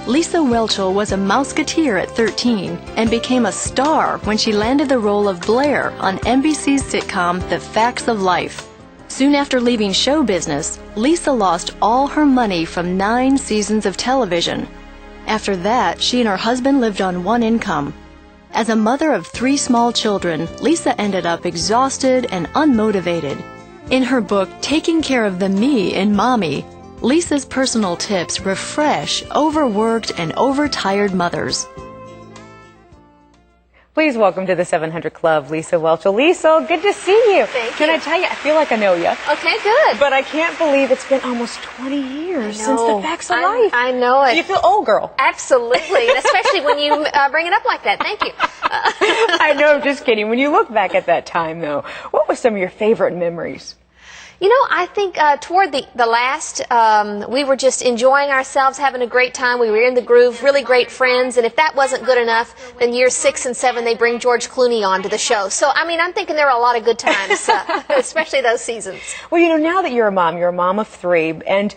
Lisa Whelchel was a Mouseketeer at 13 and became a star when she landed the role of Blair on NBC's sitcom The Facts of Life. Soon after leaving show business, Lisa lost all her money from 9 seasons of television. After that, she and her husband lived on one income. As a mother of 3 small children, Lisa ended up exhausted and unmotivated. In her book, Taking Care of the Me in Mommy, Lisa's personal tips refresh overworked and overtired mothers. Please welcome to the 700 Club, Lisa Whelchel. Lisa, good to see you. Thank you. Can I tell you, I feel like I know you. Okay, good. But I can't believe it's been almost 20 years since The Facts of Life. I know it. You feel old, girl. Absolutely, and especially when you bring it up like that. Thank you. I know, I'm just kidding. When you look back at that time, though, what were some of your favorite memories? You know, I think toward the last, we were just enjoying ourselves, having a great time. We were in the groove, really great friends. And if that wasn't good enough, then years 6 and 7, they bring George Clooney on to the show. So, I mean, I'm thinking there were a lot of good times, especially those seasons. Well, you know, now that you're a mom of 3, and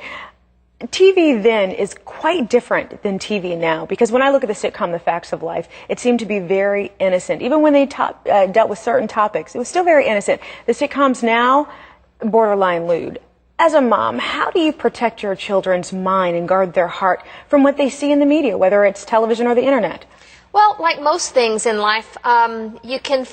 TV then is quite different than TV now, because when I look at the sitcom The Facts of Life, it seemed to be very innocent. Even when they dealt with certain topics, it was still very innocent. The sitcoms now, borderline lewd. As a mom, how do you protect your children's mind and guard their heart from what they see in the media, whether it's television or the internet? Well, like most things in life, you can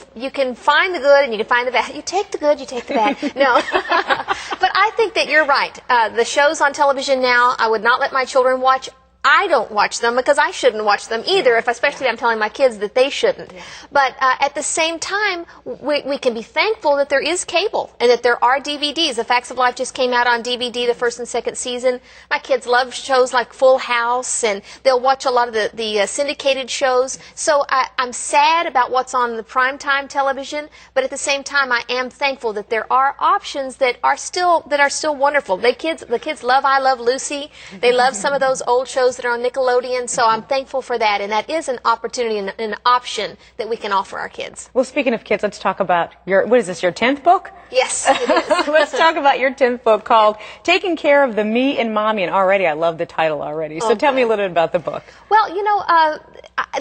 find the good and you can find the bad. You take the good, you take the bad. No. But I think that you're right. The shows on television now, I would not let my children watch. I don't watch them because I shouldn't watch them either, especially if I'm telling my kids that they shouldn't. But at the same time, we can be thankful that there is cable and that there are DVDs. The Facts of Life just came out on DVD, the 1st and 2nd season. My kids love shows like Full House, and they'll watch a lot of the syndicated shows. So I'm sad about what's on the primetime television, but at the same time, I am thankful that there are options that are still wonderful. The kids love I Love Lucy. They love some of those old shows that are on Nickelodeon, so I'm thankful for that, and that is an opportunity and an option that we can offer our kids. Well, speaking of kids, let's talk about what is this, your 10th book? Yes, it is. Let's talk about your 10th book called Taking Care of the Me in Mommy, and already I love the title already. So tell me a little bit about the book. Well, you know,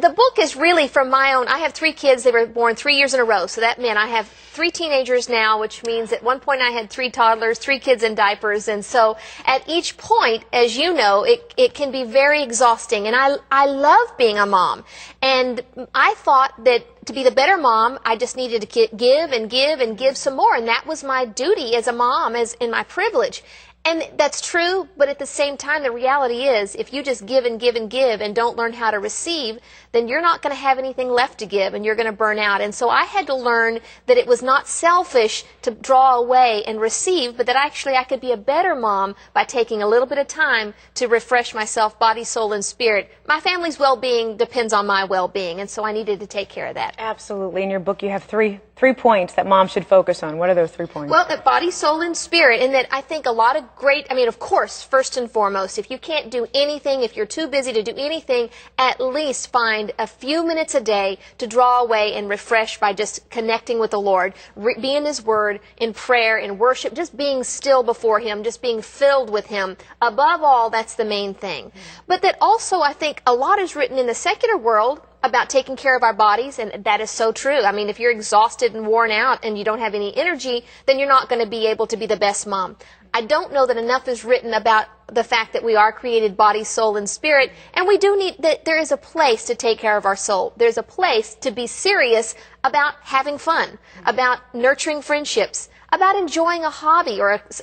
the book is really from my own. I have 3 kids. They were born 3 years in a row, so that meant I have 3 teenagers now, which means at one point I had 3 toddlers, 3 kids in diapers, and so at each point, as you know, it can be very exhausting, and I love being a mom, and I thought that to be the better mom, I just needed to give and give and give some more, and that was my duty as a mom, as in my privilege. And that's true, but at the same time, the reality is, if you just give and give and give and don't learn how to receive, then you're not going to have anything left to give, and you're going to burn out. And so I had to learn that it was not selfish to draw away and receive, but that actually I could be a better mom by taking a little bit of time to refresh myself, body, soul, and spirit. My family's well-being depends on my well-being, and so I needed to take care of that. Absolutely. In your book, you have three points that moms should focus on. What are those 3 points? Well, that body, soul, and spirit, and that I think a lot of of course, first and foremost, if you can't do anything, if you're too busy to do anything, at least find a few minutes a day to draw away and refresh by just connecting with the Lord, be in His Word, in prayer, in worship, just being still before Him, just being filled with Him. Above all, that's the main thing. But that also, I think, a lot is written in the secular world about taking care of our bodies, and that is so true. I mean, if you're exhausted and worn out and you don't have any energy, then you're not going to be able to be the best mom. I don't know that enough is written about the fact that we are created body, soul, and spirit, and we do need that there is a place to take care of our soul. There's a place to be serious about having fun, about nurturing friendships, about enjoying a hobby,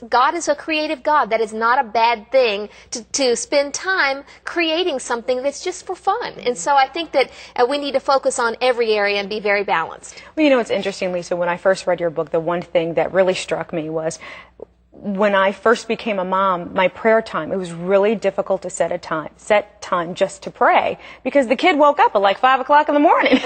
God is a creative God. That is not a bad thing to spend time creating something that's just for fun. And so I think that we need to focus on every area and be very balanced. Well, you know, it's interesting, Lisa, when I first read your book, the one thing that really struck me was when I first became a mom, my prayer time, it was really difficult to set time just to pray, because the kid woke up at like 5 o'clock in the morning.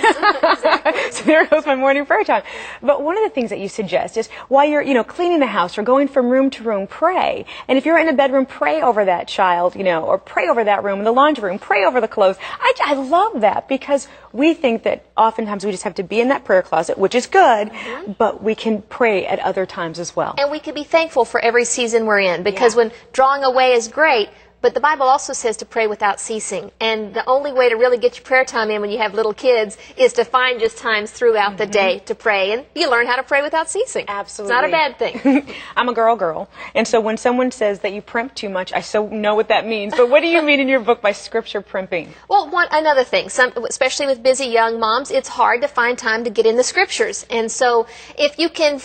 So there goes my morning prayer time. But one of the things that you suggest is while you're, cleaning the house or going from room to room, pray. And if you're in a bedroom, pray over that child, or pray over that room, in the laundry room, pray over the clothes. I love that, because we think that oftentimes we just have to be in that prayer closet, which is good, but we can pray at other times as well. And we can be thankful for every season we're in, because when drawing away is great, But the Bible also says to pray without ceasing. And the only way to really get your prayer time in when you have little kids is to find just times throughout the day to pray. And you learn how to pray without ceasing. Absolutely. It's not a bad thing. I'm a girl. And so when someone says that you primp too much, I so know what that means. But what do you mean in your book by scripture primping? Well, another thing, especially with busy young moms, it's hard to find time to get in the scriptures. And so if you can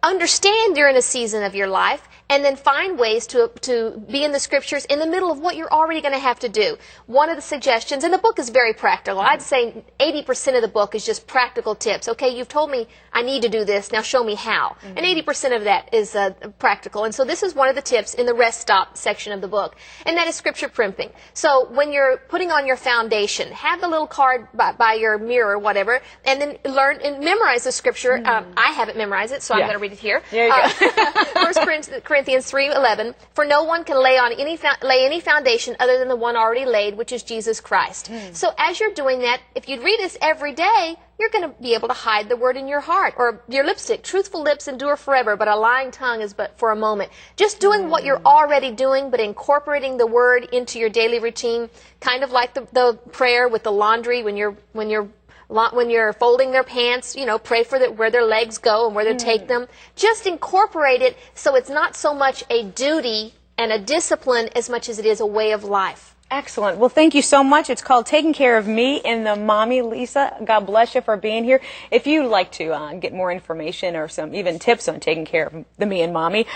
understand during a season of your life and then find ways to be in the scriptures in the middle of what you're already going to have to do. One of the suggestions, and the book is very practical. I'd say 80% of the book is just practical tips. Okay, you've told me I need to do this, now show me how. And 80% of that is practical. And so this is one of the tips in the rest stop section of the book, and that is scripture primping. So when you're putting on your foundation, have the little card by your mirror or whatever, and then learn and memorize the scripture. I haven't memorized it, so I'm going to read it here. There you go. 1 Corinthians 3:11, for no one can lay any foundation other than the one already laid, which is Jesus Christ. So as you're doing that, if you read this every day, you're going to be able to hide the word in your heart. Or your lipstick, truthful lips endure forever, but a lying tongue is but for a moment. Just doing what you're already doing, but incorporating the word into your daily routine, kind of like the prayer with the laundry when you're folding their pants, you know, pray for where their legs go and where they take them. Just incorporate it so it's not so much a duty and a discipline as much as it is a way of life. Excellent. Well, thank you so much. It's called Taking Care of Me and the Mommy. Lisa, God bless you for being here. If you'd like to get more information or some even tips on taking care of the me and mommy,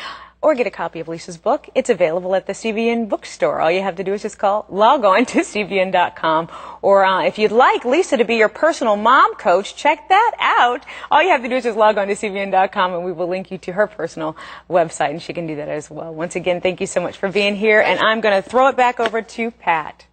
or get a copy of Lisa's book, it's available at the CBN bookstore. All you have to do is just log on to cbn.com. Or if you'd like Lisa to be your personal mom coach, check that out. All you have to do is just log on to cbn.com, and we will link you to her personal website, and she can do that as well. Once again, thank you so much for being here, and I'm going to throw it back over to Pat.